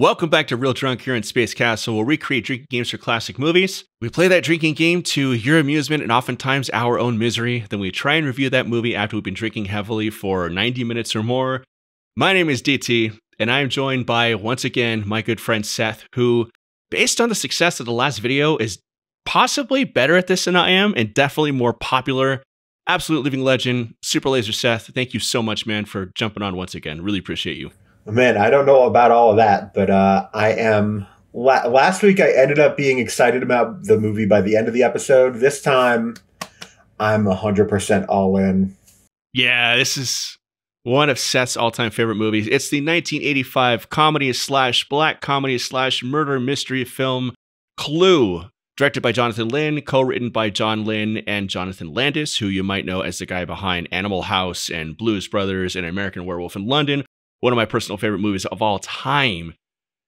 Welcome back to Real Drunk here in Space Castle, where we create drinking games for classic movies. We play that drinking game to your amusement and oftentimes our own misery. Then we try and review that movie after we've been drinking heavily for 90 minutes or more. My name is DT, and I am joined by, once again, my good friend Seth, who, based on the success of the last video, is possibly better at this than I am, and definitely more popular. Absolute living legend, Super Laser Seth. Thank you so much, man, for jumping on once again. Really appreciate you. Man, I don't know about all of that, but I am. Last week, I ended up being excited about the movie by the end of the episode. This time, I'm 100% all in. Yeah, this is one of Seth's all-time favorite movies. It's the 1985 comedy/black comedy/murder mystery film Clue, directed by Jonathan Lynn, co-written by John Lynn and Jonathan Landis, who you might know as the guy behind Animal House and Blues Brothers and American Werewolf in London. One of my personal favorite movies of all time.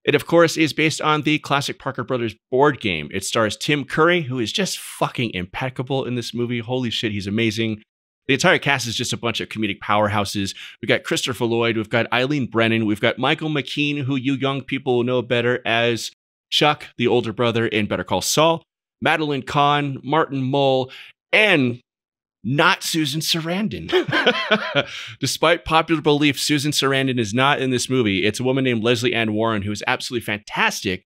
It, of course, is based on the classic Parker Brothers board game. It stars Tim Curry, who is just fucking impeccable in this movie. Holy shit, he's amazing. The entire cast is just a bunch of comedic powerhouses. We've got Christopher Lloyd, we've got Eileen Brennan, we've got Michael McKean, who you young people will know better as Chuck, the older brother in Better Call Saul, Madeline Kahn, Martin Mull, and not Susan Sarandon. Despite popular belief, Susan Sarandon is not in this movie. It's a woman named Leslie Ann Warren who is absolutely fantastic,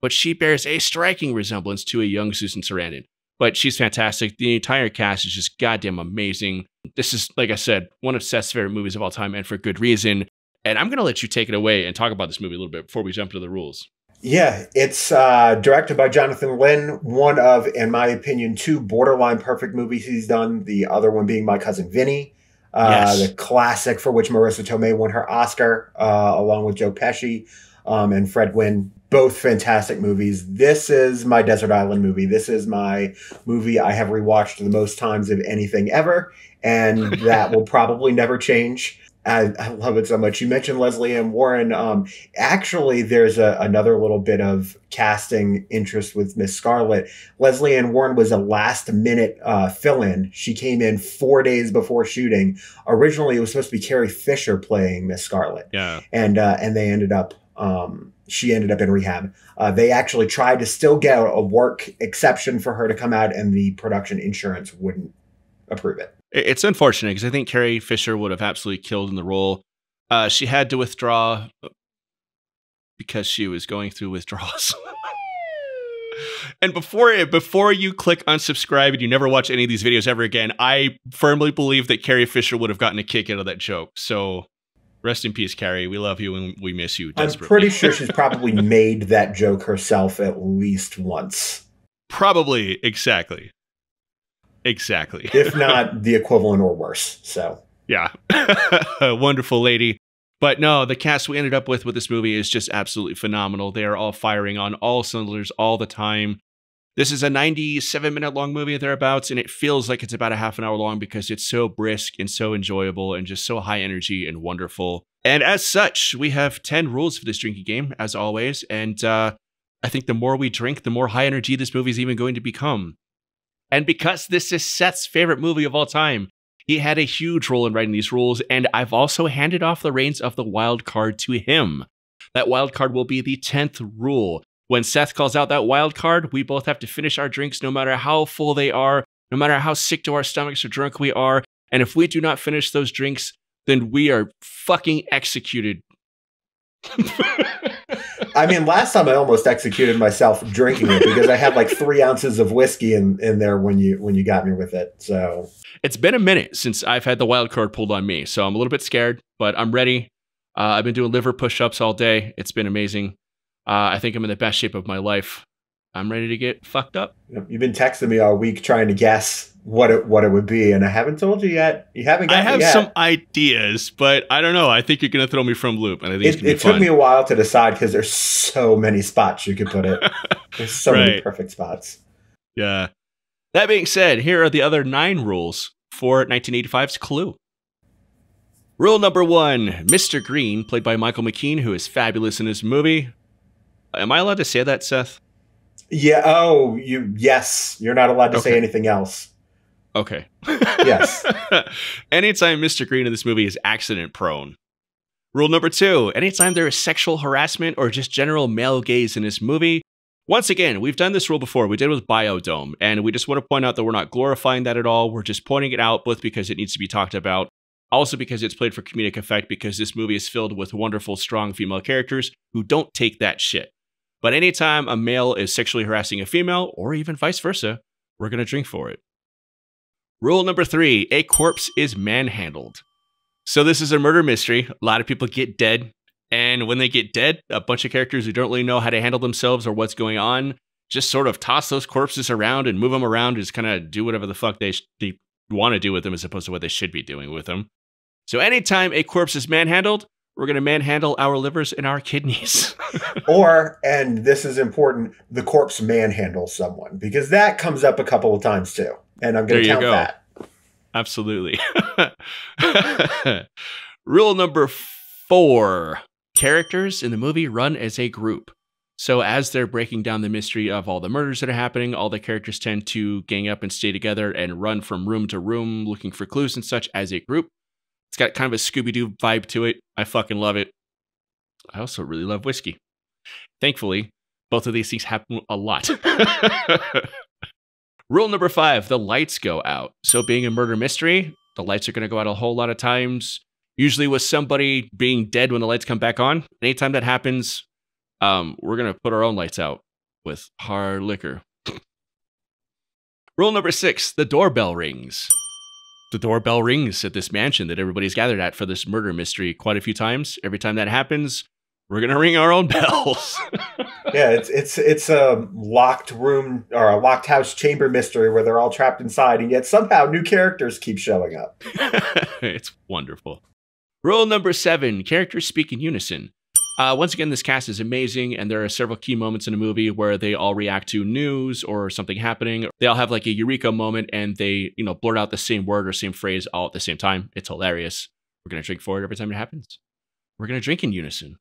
but she bears a striking resemblance to a young Susan Sarandon. But she's fantastic. The entire cast is just goddamn amazing. This is, like I said, one of Seth's favorite movies of all time, and for good reason. And I'm going to let you take it away and talk about this movie a little bit before we jump into the rules. Yeah, it's directed by Jonathan Lynn, one of, in my opinion, two borderline perfect movies he's done. The other one being My Cousin Vinny, the classic for which Marissa Tomei won her Oscar, along with Joe Pesci and Fred Gwynne. Both fantastic movies. This is my Desert Island movie. This is my movie I have rewatched the most times of anything ever, and that will probably never change. I love it so much. You mentioned Leslie Ann Warren. Actually, there's another little bit of casting interest with Miss Scarlet. Leslie Ann Warren was a last-minute fill-in. She came in 4 days before shooting. Originally, it was supposed to be Carrie Fisher playing Miss Scarlet. Yeah, and they ended up. She ended up in rehab. They actually tried to still get a work exception for her to come out, and the production insurance wouldn't approve it. It's unfortunate because I think Carrie Fisher would have absolutely killed in the role. She had to withdraw because she was going through withdrawals. And before you click unsubscribe and you never watch any of these videos ever again, I firmly believe that Carrie Fisher would have gotten a kick out of that joke. So rest in peace, Carrie. We love you and we miss you desperately. I'm pretty sure she's probably made that joke herself at least once. Probably, exactly. Exactly. If not the equivalent or worse. So yeah. Wonderful lady. But no, the cast we ended up with this movie is just absolutely phenomenal. They are all firing on all cylinders all the time. This is a 97-minute long movie thereabouts, and it feels like it's about a half an hour long because it's so brisk and so enjoyable and just so high energy and wonderful. And as such, we have 10 rules for this drinking game, as always. And I think the more we drink, the more high energy this movie is even going to become. And because this is Seth's favorite movie of all time, he had a huge role in writing these rules, and I've also handed off the reins of the wild card to him. That wild card will be the 10th rule. When Seth calls out that wild card, we both have to finish our drinks no matter how full they are, no matter how sick to our stomachs or drunk we are, and if we do not finish those drinks, then we are fucking executed. I mean, last time I almost executed myself drinking it because I had like 3 ounces of whiskey in there when you got me with it. So it's been a minute since I've had the wild card pulled on me, so I'm a little bit scared, but I'm ready. I've been doing liver push-ups all day. It's been amazing. I think I'm in the best shape of my life. I'm ready to get fucked up. You've been texting me all week trying to guess what it would be, and I haven't told you yet. You haven't got I me yet. have some ideas, but I don't know. I think you're going to throw me from loop, and I think it took me a while to decide because there's so many spots you could put it. There's so many perfect spots. Yeah. That being said, here are the other 9 rules for 1985's Clue. Rule number 1, Mr. Green, played by Michael McKean, who is fabulous in this movie. Am I allowed to say that, Seth? Yeah. Oh, yes. You're not allowed to say anything else. Okay. Yes. Anytime Mr. Green in this movie is accident prone. Rule number 2, anytime there is sexual harassment or just general male gaze in this movie, once again, we've done this rule before. We did it with Biodome, and we just want to point out that we're not glorifying that at all. We're just pointing it out, both because it needs to be talked about, also because it's played for comedic effect, because this movie is filled with wonderful, strong female characters who don't take that shit. But anytime a male is sexually harassing a female, or even vice versa, we're going to drink for it. Rule number 3, a corpse is manhandled. So this is a murder mystery. A lot of people get dead. And when they get dead, a bunch of characters who don't really know how to handle themselves or what's going on just sort of toss those corpses around and move them around, just kind of do whatever the fuck they want to do with them as opposed to what they should be doing with them. So anytime a corpse is manhandled, we're going to manhandle our livers and our kidneys. Or, and this is important, the corpse manhandles someone, because that comes up a couple of times too. And I'm going to count that. Absolutely. Rule number 4. Characters in the movie run as a group. So as they're breaking down the mystery of all the murders that are happening, all the characters tend to gang up and stay together and run from room to room looking for clues and such as a group. It's got kind of a Scooby-Doo vibe to it. I fucking love it. I also really love whiskey. Thankfully, both of these things happen a lot. Rule number 5, the lights go out. So being a murder mystery, the lights are going to go out a whole lot of times. Usually with somebody being dead when the lights come back on. Anytime that happens, we're going to put our own lights out with hard liquor. Rule number 6, the doorbell rings. The doorbell rings at this mansion that everybody's gathered at for this murder mystery quite a few times. Every time that happens, we're going to ring our own bells. Yeah, it's a locked room or a locked house chamber mystery where they're all trapped inside, and yet somehow new characters keep showing up. It's wonderful. Rule number 7, characters speak in unison. Once again, this cast is amazing, and there are several key moments in the movie where they all react to news or something happening. They all have like a eureka moment, and they, blurt out the same word or same phrase all at the same time. It's hilarious. We're going to drink for it every time it happens. We're going to drink in unison.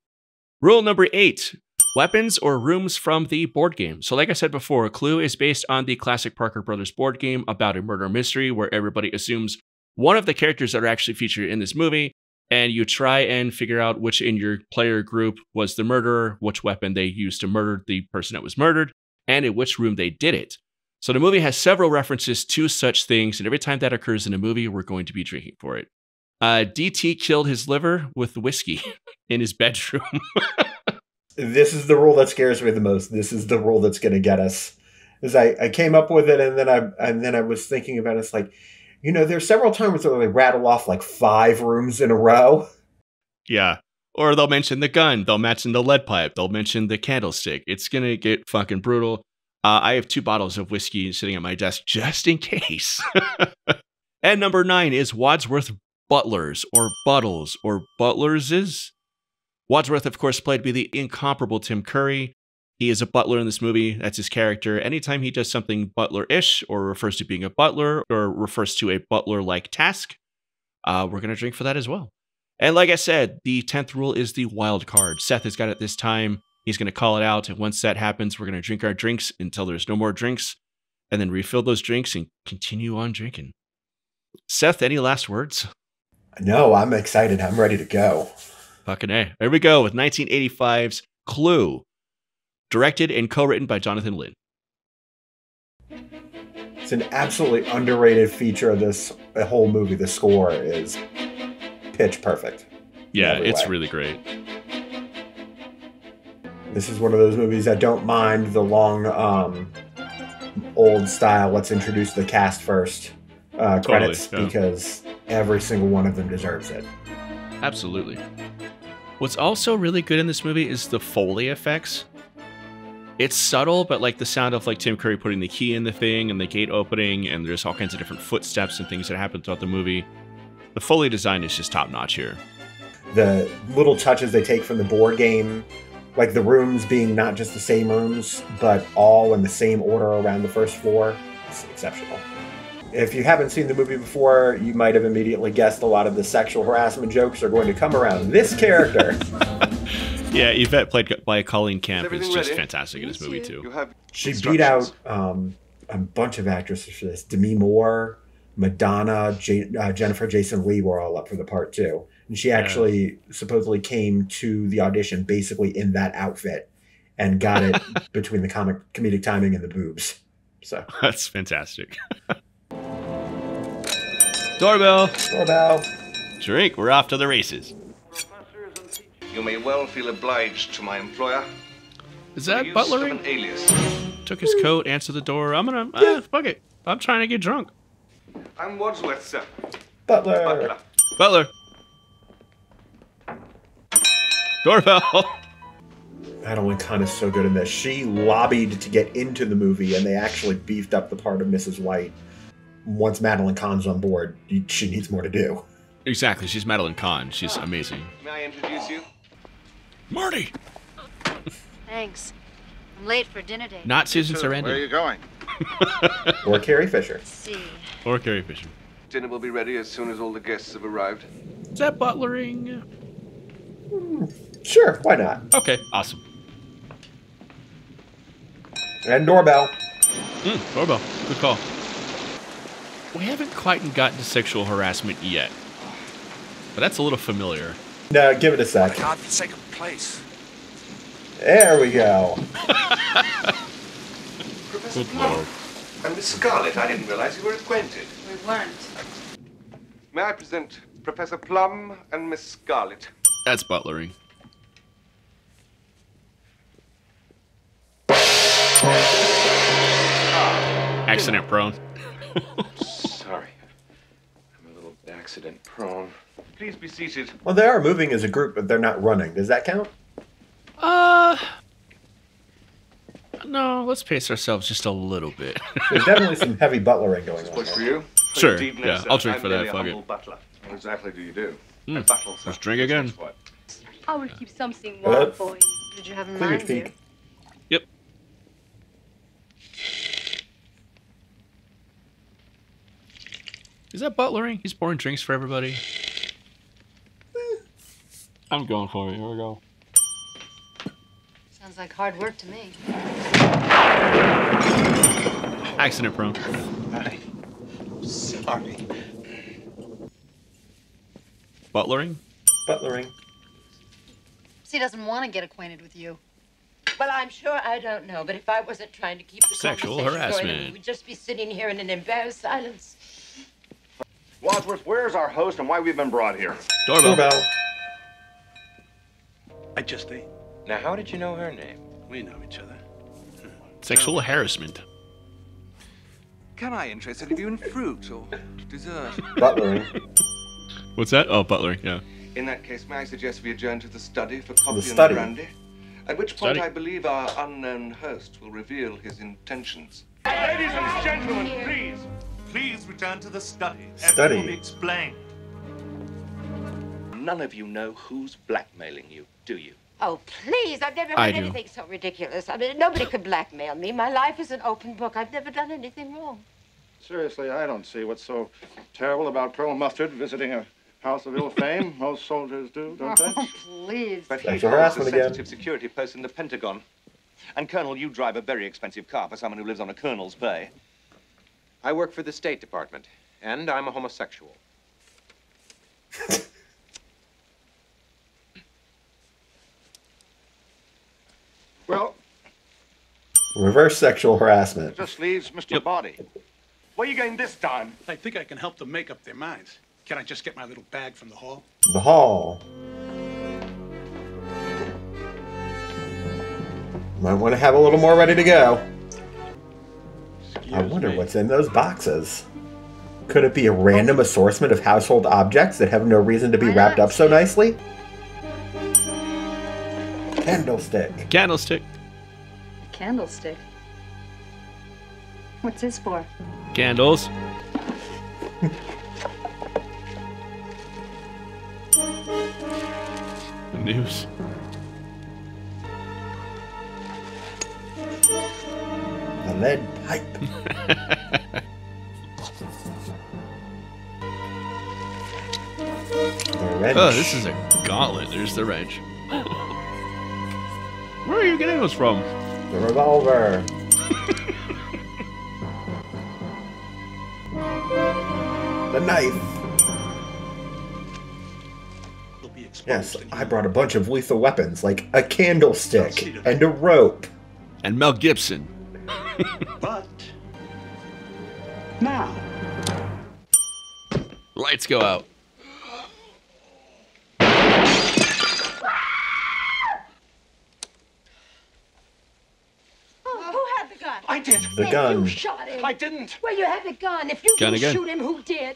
Rule number 8, weapons or rooms from the board game. So like I said before, Clue is based on the classic Parker Brothers board game about a murder mystery where everybody assumes one of the characters that are actually featured in this movie, and you try and figure out which in your player group was the murderer, which weapon they used to murder the person that was murdered, and in which room they did it. So the movie has several references to such things, and every time that occurs in a movie, we're going to be drinking for it. DT killed his liver with whiskey in his bedroom. This is the rule that scares me the most. This is the rule that's going to get us. As I came up with it, and then I was thinking about it. It's like, there's several times where they rattle off like 5 rooms in a row. Yeah. Or they'll mention the gun. They'll mention the lead pipe. They'll mention the candlestick. It's going to get fucking brutal. I have 2 bottles of whiskey sitting at my desk just in case. And number 9 is Wadsworth Butlers or Buttles or Butlerses. Wadsworth, of course, played by the incomparable Tim Curry. He is a butler in this movie. That's his character. Anytime he does something butler-ish or refers to being a butler or refers to a butler-like task, we're going to drink for that as well. And like I said, the 10th rule is the wild card. Seth has got it this time. He's going to call it out. And once that happens, we're going to drink our drinks until there's no more drinks and then refill those drinks and continue on drinking. Seth, any last words? No, I'm excited. I'm ready to go. Fucking A. There we go with 1985's Clue. Directed and co-written by Jonathan Lynn. It's an absolutely underrated feature of this whole movie. The score is pitch perfect. Yeah, it's really great. This is one of those movies I don't mind the long, old style, let's introduce the cast first credits, because every single one of them deserves it. Absolutely. What's also really good in this movie is the Foley effects. It's subtle, but like the sound of like Tim Curry putting the key in the thing and the gate opening, and there's all kinds of different footsteps and things that happen throughout the movie. The Foley design is just top notch here. The little touches they take from the board game, like the rooms being not just the same rooms, but all in the same order around the first floor, it's exceptional. If you haven't seen the movie before, you might have immediately guessed a lot of the sexual harassment jokes are going to come around this character. Yeah, Yvette, played by Colleen Camp, is just fantastic in this movie, too. She beat out a bunch of actresses for this. Demi Moore, Madonna, Jennifer Jason Leigh were all up for the part, too. And she actually supposedly came to the audition basically in that outfit and got it between the comedic timing and the boobs. So that's fantastic. Doorbell. Doorbell. Drink. We're off to the races. You may well feel obliged to my employer. Is that butlering? An alias. Took his coat, answered the door. I'm gonna fuck it. I'm trying to get drunk. I'm Wadsworth, sir. Butler. Butler. Doorbell. Madeline Kahn is so good in this. She lobbied to get into the movie, and they actually beefed up the part of Mrs. White. Once Madeline Kahn's on board, she needs more to do. Exactly. She's Madeline Kahn. She's amazing. May I introduce you? Marty. Thanks. I'm late for dinner date. Not Susan Sarandon. Where are you going? Or Carrie Fisher. Let's see. Or Carrie Fisher. Dinner will be ready as soon as all the guests have arrived. Is that butlering? Sure, why not? Okay, awesome. And doorbell. Doorbell. Good call. We haven't quite gotten to sexual harassment yet. But that's a little familiar. No, give it a sec. For God's sake, place. There we go. Professor Plum and Miss Scarlett, I didn't realize you were acquainted. We weren't. May I present Professor Plum and Miss Scarlett? That's butlering. Accident prone. Sorry. I'm a little accident prone. Please be seated. Well, they are moving as a group, but they're not running. Does that count? No, let's pace ourselves just a little bit. There's definitely some heavy butlering going on. What for you? Sure, Indeed, no, yeah, sir. I'll drink I'm for that, merely a fuck it. humble butler. What exactly do you do? A butler, sir. Let's drink again. What? I will keep something warm for you. Did you have in mind, dear? Feet. Yep. Is that butlering? He's pouring drinks for everybody. I'm going for it. Here we go. Sounds like hard work to me. Accident prone. Sorry. Butlering? Butlering. He doesn't want to get acquainted with you. Well, I'm sure I don't know, but if I wasn't trying to keep the Sexual conversation going, harassment. we would just be sitting here in an embarrassed silence. Wadsworth, where's our host and why we've been brought here? Doorbell. Doorbell. I just ate. Now, how did you know her name? We know each other. Sexual harassment. Can I interest any of you in fruit or dessert? Butlering. What's that? Oh, butlering, yeah. In that case, may I suggest we adjourn to the study for coffee study. and brandy? At which point Study. I believe our unknown host will reveal his intentions. Ladies and gentlemen, please. Please return to the study. Study. Everything will be explained. None of you know who's blackmailing you, do you? Oh, please, I've never I heard do. anything so ridiculous. I mean, nobody could blackmail me. My life is an open book. I've never done anything wrong. Seriously, I don't see what's so terrible about Colonel Mustard visiting a house of ill fame. Most soldiers do, don't they? Oh, please. But he Sexual holds a harassment again. sensitive security post in the Pentagon. And Colonel, you drive a very expensive car for someone who lives on a colonel's pay. I work for the State Department, and I'm a homosexual. Well, Reverse sexual harassment. it just leaves Mr. Body. What are you getting this time? I think I can help them make up their minds. Can I just get my little bag from the hall? The hall. Might want to have a little more ready to go. I wonder what's in those boxes. Could it be a random assortment of household objects that have no reason to be wrapped up so nicely? Candlestick. Candlestick. Candlestick. What's this for? Candles. The news. The lead pipe. The wrench. Oh, this is a gauntlet. There's the wrench. Where are you getting those from? The revolver. The knife. Yes, I brought a bunch of lethal weapons, like a candlestick and a rope. And Mel Gibson. But now, Lights go out. Who had the gun? I did. The gun. You shot him. I didn't. Well, you had the gun. If you Gun didn't again. shoot him, who did?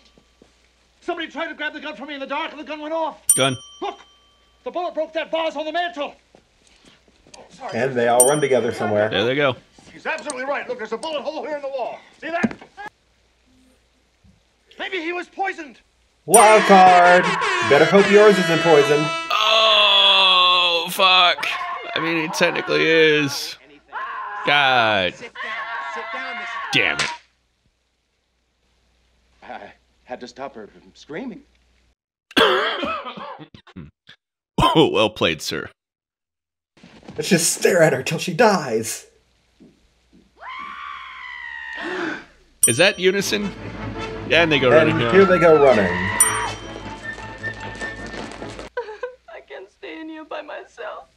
Somebody tried to grab the gun from me in the dark, and the gun went off. Gun. Look, the bullet broke that vase on the mantel. And they all run together somewhere. There they go. He's absolutely right. Look, there's a bullet hole here in the wall. See that? Maybe he was poisoned. Wild card! Better hope yours isn't poisoned. Oh, fuck. I mean, it technically is. God. Sit down, Mrs. Damn it. I had to stop her from screaming. Oh, well played, sir. Let's just stare at her till she dies. Is that unison? Yeah, and they go And running. here they go running. I can't stay in here by myself.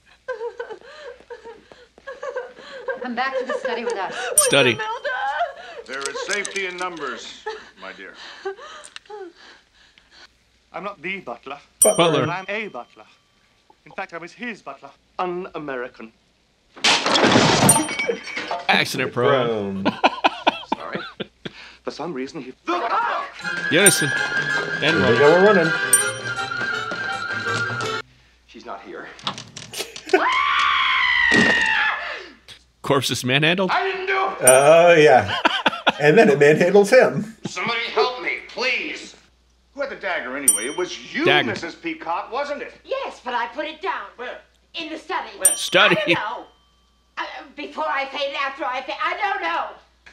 Come back to the study with us. Study. There is safety in numbers, my dear. I'm not the butler. Butler. But I'm a butler. In fact, I was his butler. Un-American. Accident prone. Sorry. For some reason, he... Unison. And Here they roll. go running. She's not here. Corpse is manhandled. I didn't do it! Oh, yeah. And then it manhandles him. Somebody help me, please. Who had the dagger anyway? It was you, Dagger. Mrs. Peacock, wasn't it? Yes, but I put it down. Where? In the study. Study. I don't know. Before I fainted, after I fainted. I don't know.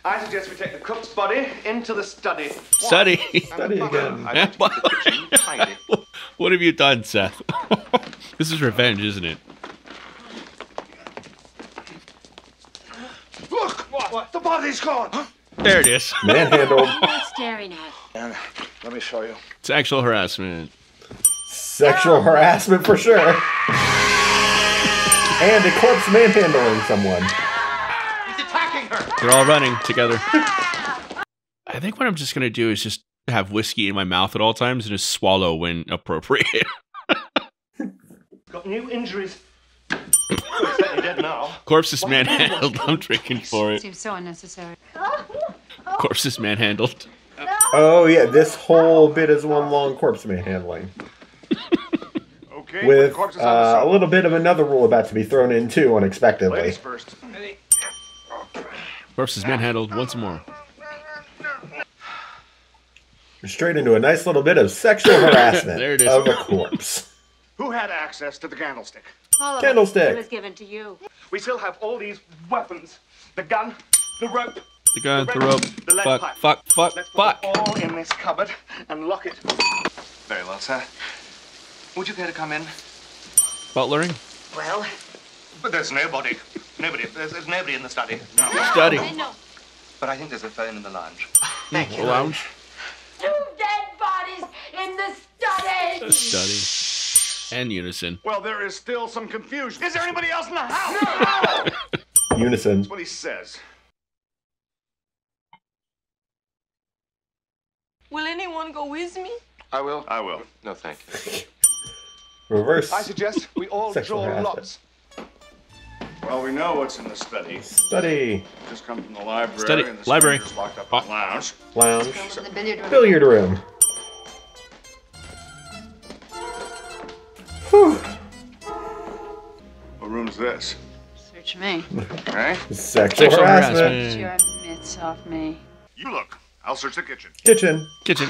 I suggest we take the cook's body into the study. Study. Study again. I want to keep the kitchen tidy. What have you done, Seth? This is revenge, isn't it? Look! What? The body's gone! There it is. Manhandled. Who's staring at? And let me show you. Sexual harassment. Sexual harassment for sure. And a corpse manhandling someone. He's attacking her! They're all running together. I think what I'm just going to do is just have whiskey in my mouth at all times and just swallow when appropriate. Got new injuries. He's certainly dead now. Corpse is manhandled. I'm drinking for it. Seems so unnecessary. Corpse is manhandled. Oh, yeah. This whole bit is one long corpse manhandling. Okay, put With the corpses on the a sofa. little bit of another rule about to be thrown in, too, unexpectedly. Ladies first. Corpse is manhandled once more. Straight into a nice little bit of sexual harassment There it is. of a corpse. Who had access to the candlestick? All of Candlestick. It was given to you. We still have all these weapons. The gun, the rope, The gun, the wrench, rope. the lead Fuck, pipe. fuck, fuck, Let's put fuck. them all in this cupboard and lock it. Very well, sir. Would you care to come in? Butlering? Well, But there's nobody. There's nobody in the study. No. Study. no. But I think there's a phone in the lounge. Thank you. Lounge? 2 dead bodies in the study. Study. And unison. Well, there is still some confusion. Is there anybody else in the house? No! Unison. That's what he says. Will anyone go with me? I will. I will. No, thank you. Reverse. I suggest we all Sexual draw harassment. lots. Well, we know what's in the study. Study. Just come from the library. Study. And the Library. stranger's locked up in the lounge. Lounge. In the billiard room. Billiard room. Whew. What room's this? Search me. Okay. Sexual Sexual harassment. Get harassment. your mitts off me. You look. I'll search the kitchen. Kitchen. Kitchen.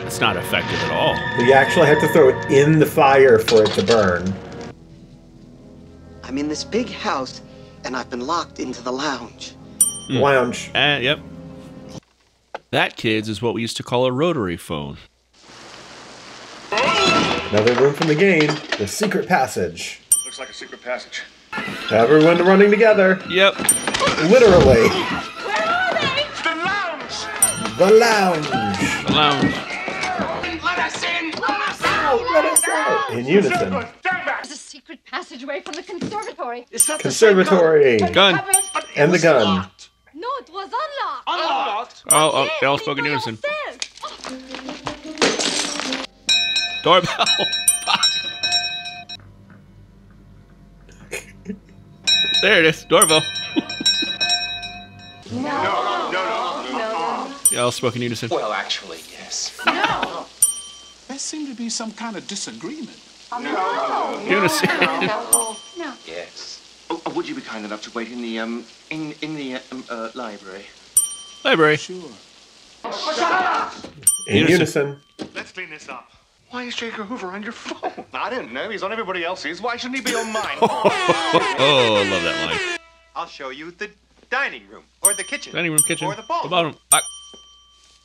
It's not effective at all. You actually have to throw it in the fire for it to burn. I'm in this big house, and I've been locked into the lounge. Lounge. And yep. That, kids, is what we used to call a rotary phone. Another room from the game. The secret passage. Looks like a secret passage. Everyone running together. Yep. Literally. Where are they? The lounge! The lounge. The lounge. Let us in! out! Let us out! In unison. There's a secret passageway from the conservatory. Is that Conservatory. Gun. And the gun. No, it was unlocked. Unlocked? Oh, they all spoke in unison. Doorbell. Fuck. There it is. Doorbell. No. Yeah, all spoke in unison. Well, actually, yes. No. There seemed to be some kind of disagreement. Unison. No. Yes. Would you be kind enough to wait in the library? Library. Sure. In unison. Let's clean this up. Why is J. Edgar Hoover on your phone? I didn't know. He's on everybody else's. Why shouldn't he be on mine? Oh, I love that line. I'll show you the dining room, or the kitchen. Dining room, kitchen. Or the ballroom. bottom.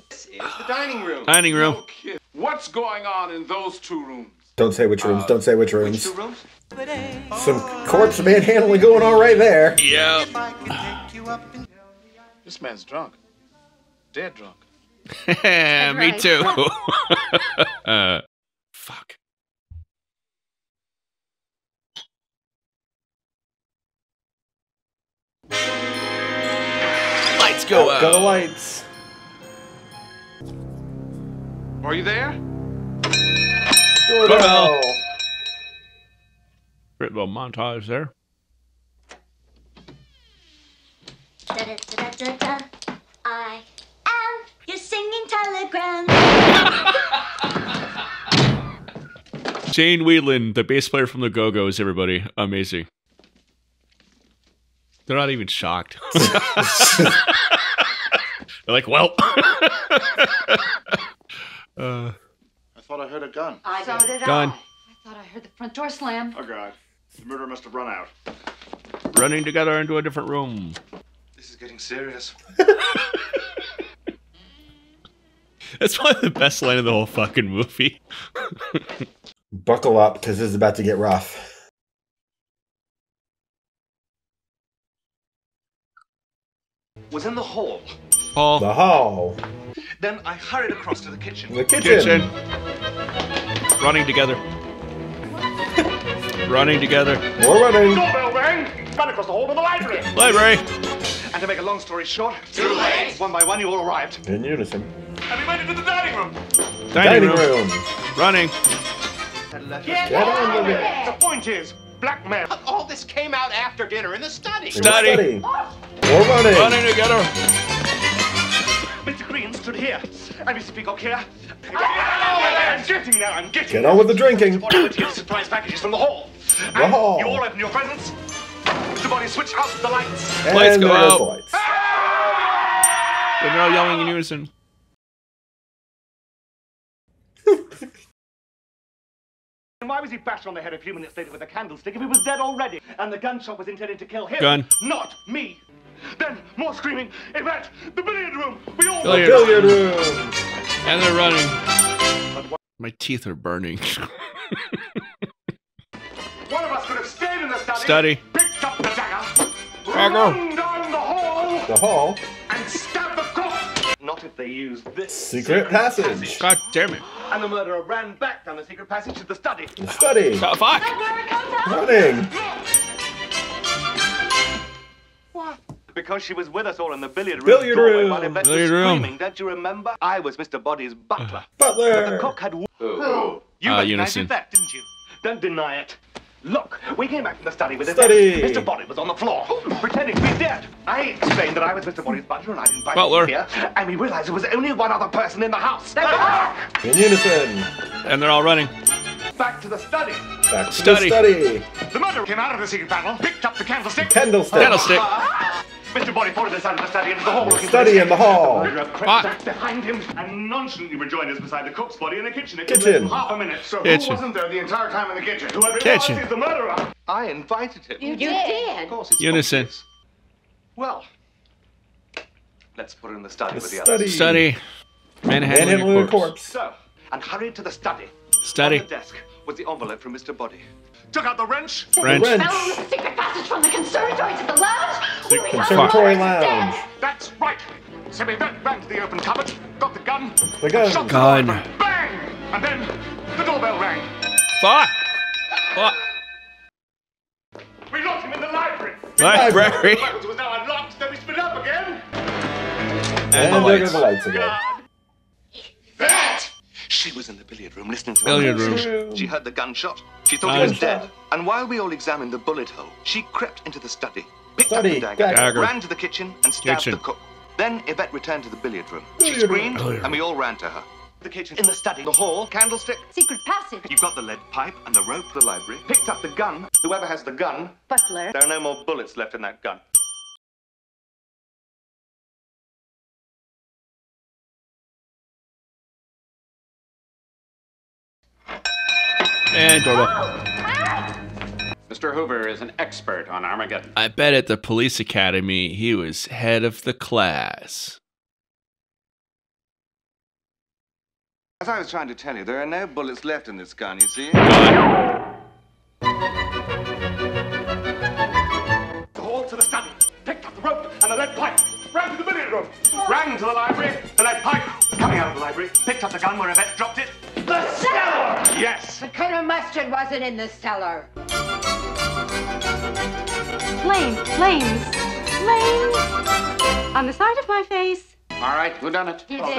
This is the dining room. Dining room. Okay. What's going on in those two rooms? Don't say which rooms. Don't say which Which rooms. two rooms? Some corpse manhandling going on right there. Yeah. This man's drunk. Dead drunk. Me right. too. Fuck. Lights go Out out. go the lights. Are you there? Doorbell. Great little montage there. I am your singing telegram. Jane Whelan, the bass player from the Go-Go's, everybody. Amazing. They're not even shocked. They're like, well. I thought I heard a gun. So did Gun. I thought I heard the front door slam. Oh, God. The murderer must have run out. Running together into a different room. This is getting serious. That's probably the best line of the whole fucking movie. Buckle up, because this is about to get rough. Was in the hall. Paul. The hall. Then I hurried across to the kitchen. The kitchen. Running together. Running together. We're running. Doorbell rang. Ran across the hall to the library. Library. And to make a long story short, too late. One by one, you all arrived. In unison. And we went into the dining room. Dining room. Running. Get on with it. The point is, blackmail. All this came out after dinner in the study. In the Study. We're running. Running together. Mr. Green stood here. And Mr. Peacock here. I'm getting there, I'm getting Get on with the drinking. Mr. Body went to get surprise packages from the hall. The hall. You all open your presents. Mr. Body switched out the lights. And Lights go there goes out. the lights. And they're all yelling in unison. And why was he bashed on the head a few minutes later with a candlestick if he was dead already? And the gunshot was intended to kill him. Gun. Not me. Then, more screaming. It meant the billiard room. We all... Billiard. Billiard room. And they're running. My teeth are burning. One of us could have stayed in the study. Study. Picked up the dagger. Dagger. Run down the hall. The hall. And stabbed the cook. Not if they used this Secret passage. God damn it. And the murderer ran back down the secret passage to the study. The study. Oh, fuck. Running. What? Because she was with us all in the billiard room. Billiard doorway room. While Yvette was Billiard room. screaming. Don't you remember? I was Mr. Body's butler. But the Butler. cook had... Who? You recognized Unison. Yvette, didn't you? Don't deny it. Look, we came back from the study with Study. Yvette. Mr. Body was on the floor, pretending to be dead. I explained that I was Mr. Body's butler and I'd invited Butler. him here. And we realized there was only one other person in the house. In unison. And they're all running. Back to the study. Back to Study. the study. The murderer came out of the secret panel, picked up the candlestick. Candlestick. Candlestick. Mr. Body followed us out of the study into the hall. Study in the hall. The murderer crept Fuck. back behind him and nonchalantly rejoined us beside the cook's body in the kitchen. It took Kitchen. less than half a minute. So Kitchen. who wasn't there the entire time in the kitchen? Whoever it Kitchen. was is the murderer. I invited him. You did. Of course it's Unison. obvious. Well, let's put her in the study The with the others. Study. Manhandling Manhandling a a corpse. corpse. So, and hurried to the study. Study. On the desk was the envelope from Mr. Body. Took out the wrench. Wrench. Wrench. Down the secret passage from the conservatory to the lounge. where we found Conservatory the lounge. That's right. So we ran to the open cupboard, got the gun. The gun. Shot the Gun. door open. Bang! And then the door doorbell rang. Fuck! Fuck! We locked him in the library. Library. It was now unlocked, then we split up again. And the lights again. That! She was in the billiard room listening to Billiard her room. She heard the gunshot. She thought he was dead. And while we all examined the bullet hole, she crept into the study, picked up the dagger, ran to the kitchen and stabbed the cook. Then Yvette returned to the billiard room. She screamed, and we all ran to her. The kitchen, in the study, the hall, candlestick. Secret passage. You've got the lead pipe and the rope, the library. Picked up the gun. Whoever has the gun. Butler. There are no more bullets left in that gun. And doorbell. Mr. Hoover is an expert on Armageddon. I bet at the police academy he was head of the class. As I was trying to tell you, there are no bullets left in this gun, you see? The hall to the study. Picked up the rope and the lead pipe. Ran to the billiard room. Ran to the library. The lead pipe. Coming out of the library. Picked up the gun where Yvette dropped it. The cellar! Yes. The Colonel Mustard wasn't in the cellar. Flames. On the side of my face. All right, who done it? You did.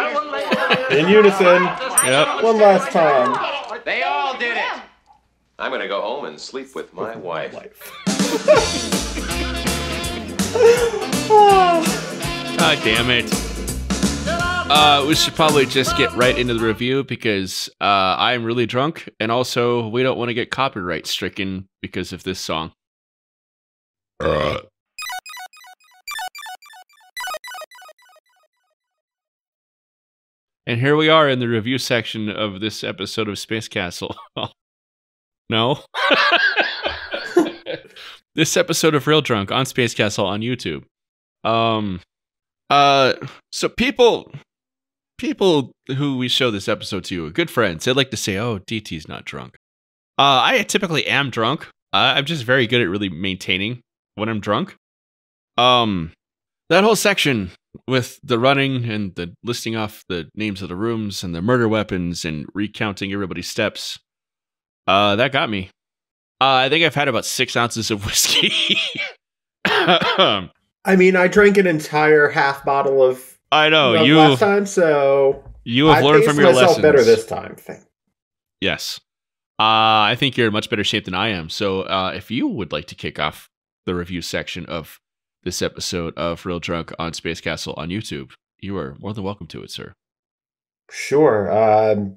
In unison. Yep. One last time. They all did it. I'm gonna go home and sleep with my wife. God damn it. We should probably just get right into the review because I'm really drunk, and also we don't want to get copyright stricken because of this song. And here we are in the review section of this episode of Space Castle. No? This episode of Real Drunk on Space Castle on YouTube. So people who we show this episode to are good friends. They like to say, oh, DT's not drunk. I typically am drunk. I'm just very good at really maintaining when I'm drunk. That whole section with the running and the listing off the names of the rooms and the murder weapons and recounting everybody's steps, that got me. I think I've had about 6 ounces of whiskey. I mean, I drank an entire half bottle of. I know you last time, so you have learned from your lessons. Better this time. Yes, I think you're in much better shape than I am. So, if you would like to kick off the review section of this episode of Real Drunk on Space Castle on YouTube, you are more than welcome to it, sir. Sure.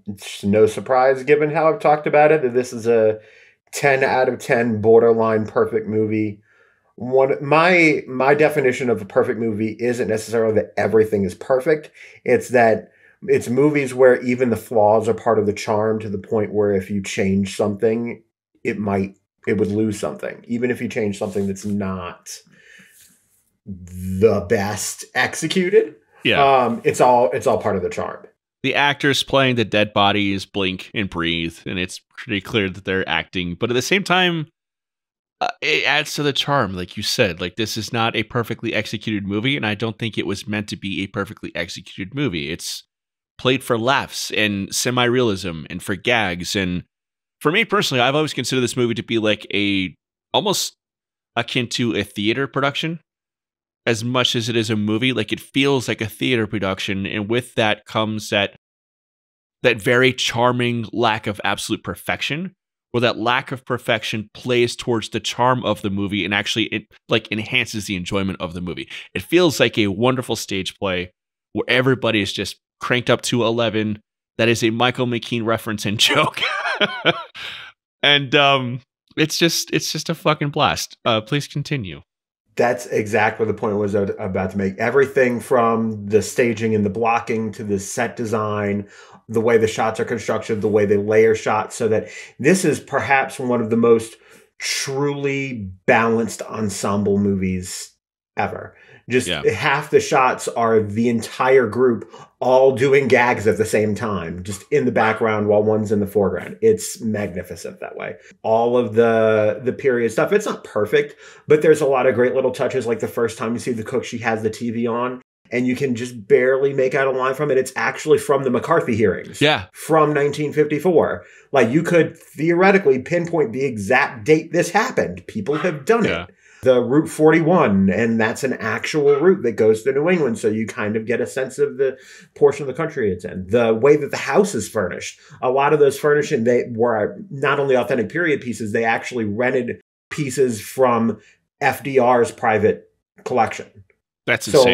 It's no surprise, given how I've talked about it, that this is a 10 out of 10 borderline perfect movie. My definition of a perfect movie isn't necessarily that everything is perfect. It's that it's movies where even the flaws are part of the charm, to the point where if you change something, it would lose something. Even if you change something that's not the best executed. Yeah. It's all part of the charm. The actors playing the dead bodies blink and breathe, and it's pretty clear that they're acting. But at the same time, it adds to the charm, like you said. Like, this is not a perfectly executed movie, and I don't think it was meant to be a perfectly executed movie. It's played for laughs and semi-realism and for gags. And for me personally, I've always considered this movie to be like almost akin to a theater production. As much as it is a movie, like, it feels like a theater production, and with that comes that very charming lack of absolute perfection, where that lack of perfection plays towards the charm of the movie, and actually it like enhances the enjoyment of the movie. It feels like a wonderful stage play where everybody is just cranked up to 11. That is a Michael McKean reference and joke, and it's just a fucking blast. Please continue. That's exactly the point I was about to make. Everything from the staging and the blocking to the set design, the way the shots are constructed, the way they layer shots, so that this is perhaps one of the most truly balanced ensemble movies ever. Just half the shots are the entire group all doing gags at the same time, just in the background while one's in the foreground. It's magnificent that way. All of the period stuff, it's not perfect, but there's a lot of great little touches. Like the first time you see the cook, she has the TV on, and you can just barely make out a line from it. It's actually from the McCarthy hearings. Yeah. From 1954. Like, you could theoretically pinpoint the exact date this happened. People have done it. The Route 41, and that's an actual route that goes to New England, so you kind of get a sense of the portion of the country it's in. The way that the house is furnished, a lot of those furnishing, they were not only authentic period pieces, they actually rented pieces from FDR's private collection. That's insane. So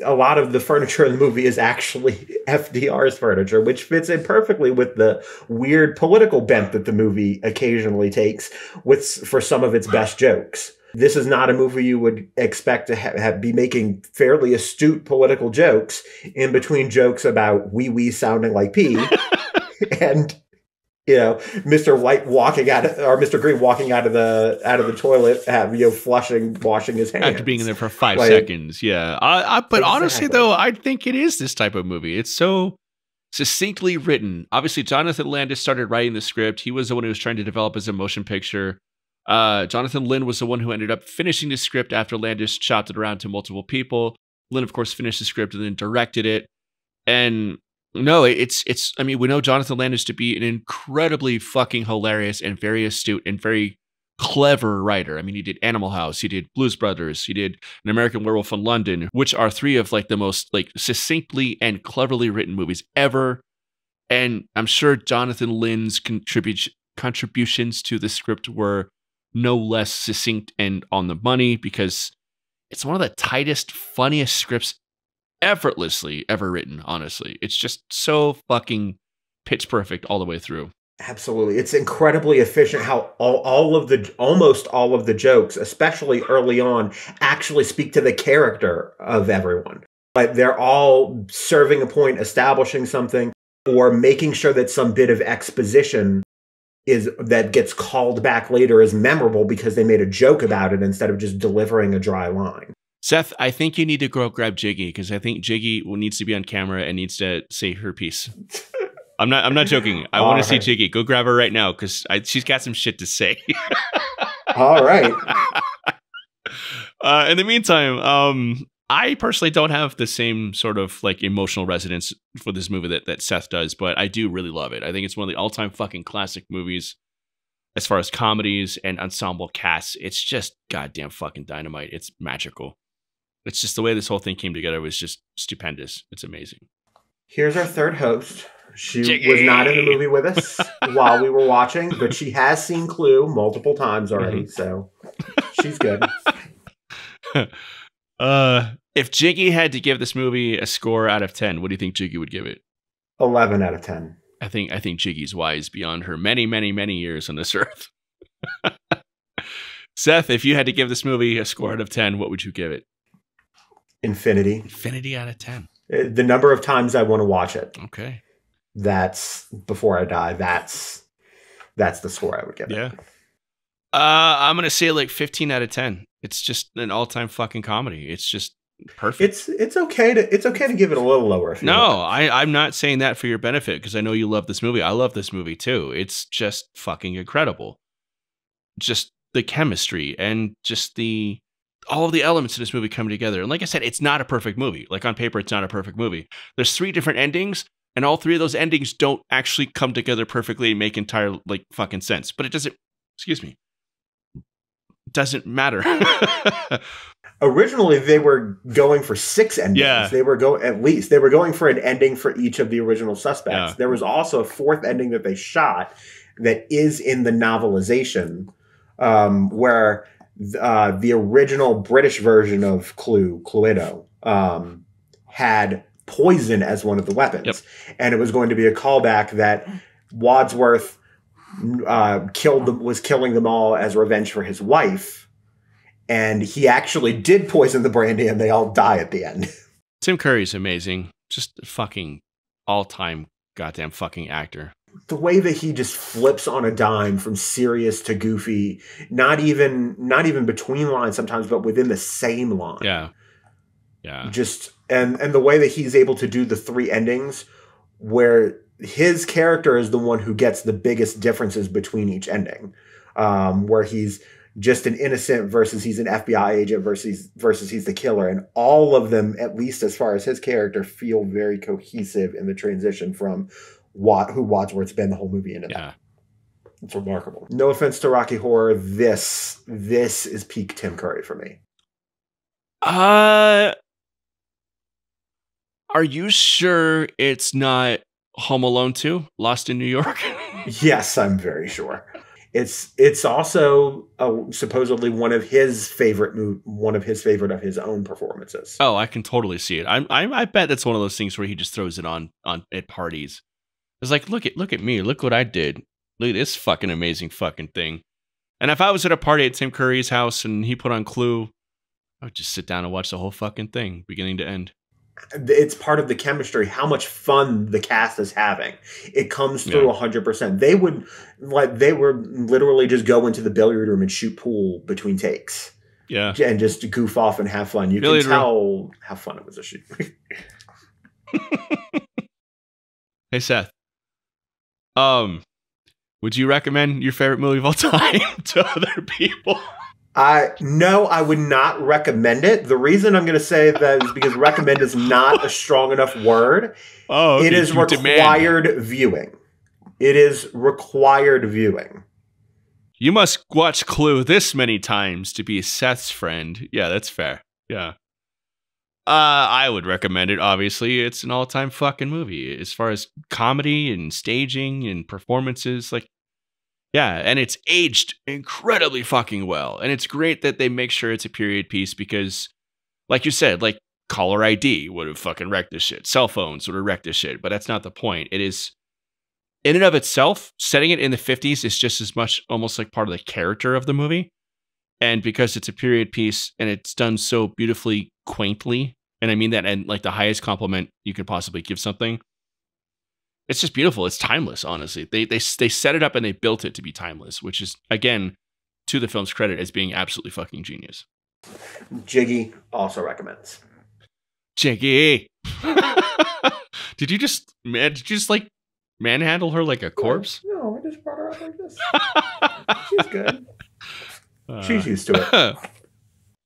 a lot of the furniture in the movie is actually FDR's furniture, which fits in perfectly with the weird political bent that the movie occasionally takes for some of its best jokes. This is not a movie you would expect to be making fairly astute political jokes in between jokes about wee sounding like pee and, you know, Mr. White walking out of, or Mr. Green walking out of the toilet, washing his hands after being in there for 5 seconds. Yeah, but honestly, though, I think it is this type of movie. It's so succinctly written. Obviously, Jonathan Landis started writing the script. He was the one who was trying to develop as a motion picture. Jonathan Lynn was the one who ended up finishing the script after Landis chopped it around to multiple people. Lynn, of course, finished the script and then directed it. And no, it's. I mean, we know Jonathan Landis to be an incredibly fucking hilarious and very astute and very clever writer. I mean, he did Animal House, he did Blues Brothers, he did An American Werewolf in London, which are 3 of like the most like succinctly and cleverly written movies ever. And I'm sure Jonathan Lynn's contributions to the script were no less succinct and on the money, because it's one of the tightest, funniest scripts effortlessly ever written, honestly. It's just so fucking pitch perfect all the way through. Absolutely. It's incredibly efficient how almost all of the jokes, especially early on, actually speak to the character of everyone. Like, they're all serving a point, establishing something, or making sure that some bit of exposition that gets called back later is memorable because they made a joke about it instead of just delivering a dry line. Seth, I think you need to go grab Jiggy, because I think Jiggy needs to be on camera and needs to say her piece. I'm not joking. I want to see Jiggy. Go grab her right now, because she's got some shit to say. All right. In the meantime, I personally don't have the same sort of like emotional resonance for this movie that Seth does, but I do really love it. I think it's one of the all-time fucking classic movies as far as comedies and ensemble casts. It's just goddamn fucking dynamite. It's magical. It's just the way this whole thing came together was just stupendous. It's amazing. Here's our third host. She was not in the movie with us while we were watching, but she has seen Clue multiple times already, so she's good. If Jiggy had to give this movie a score out of 10, what do you think Jiggy would give it? 11 out of 10. I think Jiggy's wise beyond her many, many, many years on this earth. Seth, if you had to give this movie a score out of 10, what would you give it? Infinity. Infinity out of 10. The number of times I want to watch it. Okay. That's before I die. That's the score I would give it. Yeah. I'm going to say like 15 out of 10. It's just an all-time fucking comedy. It's just perfect. It's okay to give it a little lower. If you want. I'm not saying that for your benefit, because I know you love this movie. I love this movie too. It's just fucking incredible. Just the chemistry and just all of the elements of this movie come together. And like I said, it's not a perfect movie. Like on paper, it's not a perfect movie. There's 3 different endings, and all 3 of those endings don't actually come together perfectly and make entire like fucking sense. But it doesn't. Excuse me. Doesn't matter. Originally, they were going for 6 endings. Yeah. They were going for an ending for each of the original suspects. Yeah. There was also a 4th ending that they shot that is in the novelization, where the original British version of Cluedo had poison as one of the weapons. Yep. And it was going to be a callback that Wadsworth was killing them all as revenge for his wife, and he actually did poison the brandy, and they all die at the end. Tim Curry's amazing. Just a fucking all-time goddamn fucking actor. The way that he just flips on a dime from serious to goofy, not even between lines sometimes, but within the same line. Yeah. Just and the way that he's able to do the 3 endings, where his character is the one who gets the biggest differences between each ending, where he's just an innocent versus he's an FBI agent versus he's the killer. And all of them, at least as far as his character, feel very cohesive in the transition from who Wadsworth's been the whole movie into. Yeah. It's remarkable. No offense to Rocky Horror. This is peak Tim Curry for me. Are you sure it's not Home Alone 2, Lost in New York? Yes, I'm very sure. It's also supposedly one of his favorite of his own performances. Oh, I can totally see it. I bet that's one of those things where he just throws it on at parties. It's like, look at me, look what I did. Look at this fucking amazing fucking thing. And if I was at a party at Tim Curry's house and he put on Clue, I would just sit down and watch the whole fucking thing, beginning to end. It's part of the chemistry, how much fun the cast is having. It comes through 100%. They would literally just go into the billiard room and shoot pool between takes. Yeah. And just goof off and have fun. You can tell how fun it was to shoot. Hey, Seth. Would you recommend your favorite movie of all time to other people? No, I would not recommend it. The reason I'm going to say that is because recommend is not a strong enough word. Oh, okay. It is required viewing. It is required viewing. You must watch Clue this many times to be Seth's friend. Yeah, that's fair. Yeah. I would recommend it, obviously. It's an all-time fucking movie. As far as comedy and staging and performances, like, yeah, and it's aged incredibly fucking well. And it's great that they make sure it's a period piece because, like you said, like, caller ID would have fucking wrecked this shit. Cell phones would have wrecked this shit, but that's not the point. It is, in and of itself, setting it in the 50s is just as much almost like part of the character of the movie. And because it's a period piece and it's done so beautifully, quaintly, and I mean that in like the highest compliment you could possibly give something, it's just beautiful. It's timeless, honestly. They set it up and they built it to be timeless, which is, again, to the film's credit as being absolutely fucking genius. Jiggy also recommends. Jiggy. Did you just like manhandle her like a corpse? No, I just brought her up like this. She's good. She's used to it.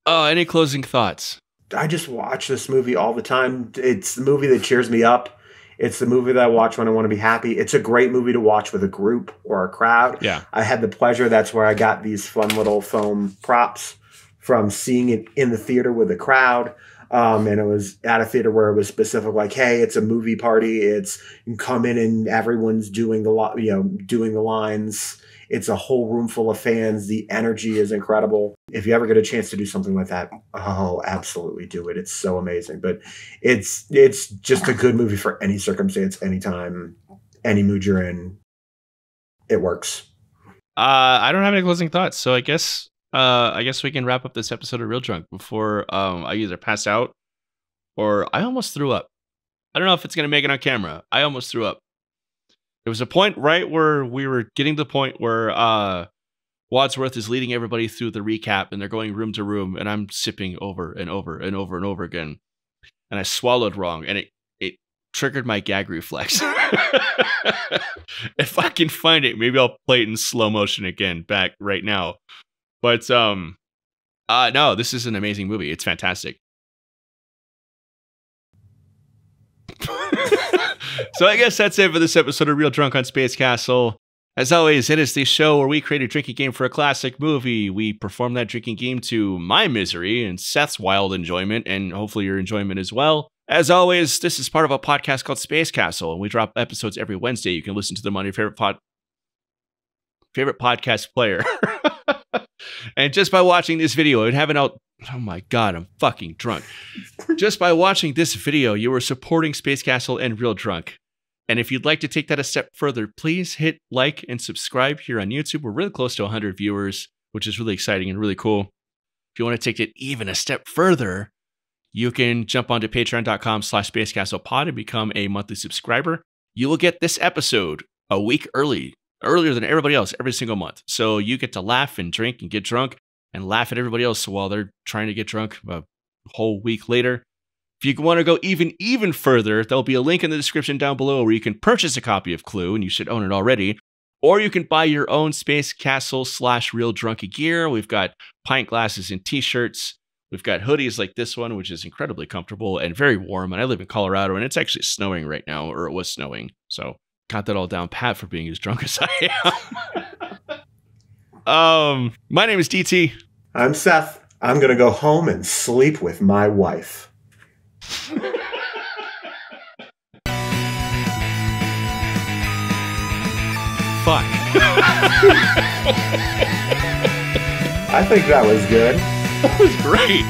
Any closing thoughts? I just watch this movie all the time. It's the movie that cheers me up. It's the movie that I watch when I want to be happy. It's a great movie to watch with a group or a crowd. Yeah. I had the pleasure. That's where I got these fun little foam props from seeing it in the theater with a crowd. And it was at a theater where it was specific, like, hey, it's a movie party. It's you come in and everyone's doing doing the lines. It's a whole room full of fans. The energy is incredible. If you ever get a chance to do something like that, oh, absolutely do it. It's so amazing. But it's just a good movie for any circumstance, anytime, any mood you're in. It works. I don't have any closing thoughts, so I guess we can wrap up this episode of Real Drunk before I either pass out or I almost threw up. I don't know if it's gonna make it on camera. I almost threw up. There was a point right where we were getting to the point where Wadsworth is leading everybody through the recap and they're going room to room and I'm sipping over and over and over and over again. And I swallowed wrong and it triggered my gag reflex. If I can find it, maybe I'll play it in slow motion again back right now. But no, this is an amazing movie. It's fantastic. So I guess that's it for this episode of Real Drunk on Space Castle. As always, it is the show where we create a drinking game for a classic movie. We perform that drinking game to my misery and Seth's wild enjoyment, and hopefully your enjoyment as well. As always, this is part of a podcast called Space Castle, and we drop episodes every Wednesday. You can listen to them on your favorite podcast player. And just by watching this video and having out, oh my God, I'm fucking drunk. Just by watching this video, you are supporting Space Castle and Real Drunk. And if you'd like to take that a step further, please hit like and subscribe here on YouTube. We're really close to 100 viewers, which is really exciting and really cool. If you want to take it even a step further, you can jump onto patreon.com/spacecastlepod and become a monthly subscriber. You will get this episode a week earlier than everybody else every single month. So you get to laugh and drink and get drunk and laugh at everybody else while they're trying to get drunk a whole week later. If you want to go even further, there'll be a link in the description down below where you can purchase a copy of Clue, and you should own it already, Or you can buy your own Space Castle / Real Drunky gear. We've got pint glasses and t-shirts. We've got hoodies like this one, which is incredibly comfortable and very warm. And I live in Colorado, and it's actually snowing right now, or it was snowing. So got that all down pat for being as drunk as I am. My name is DT. I'm Seth. I'm going to go home and sleep with my wife. Fuck. I think that was good. That was great.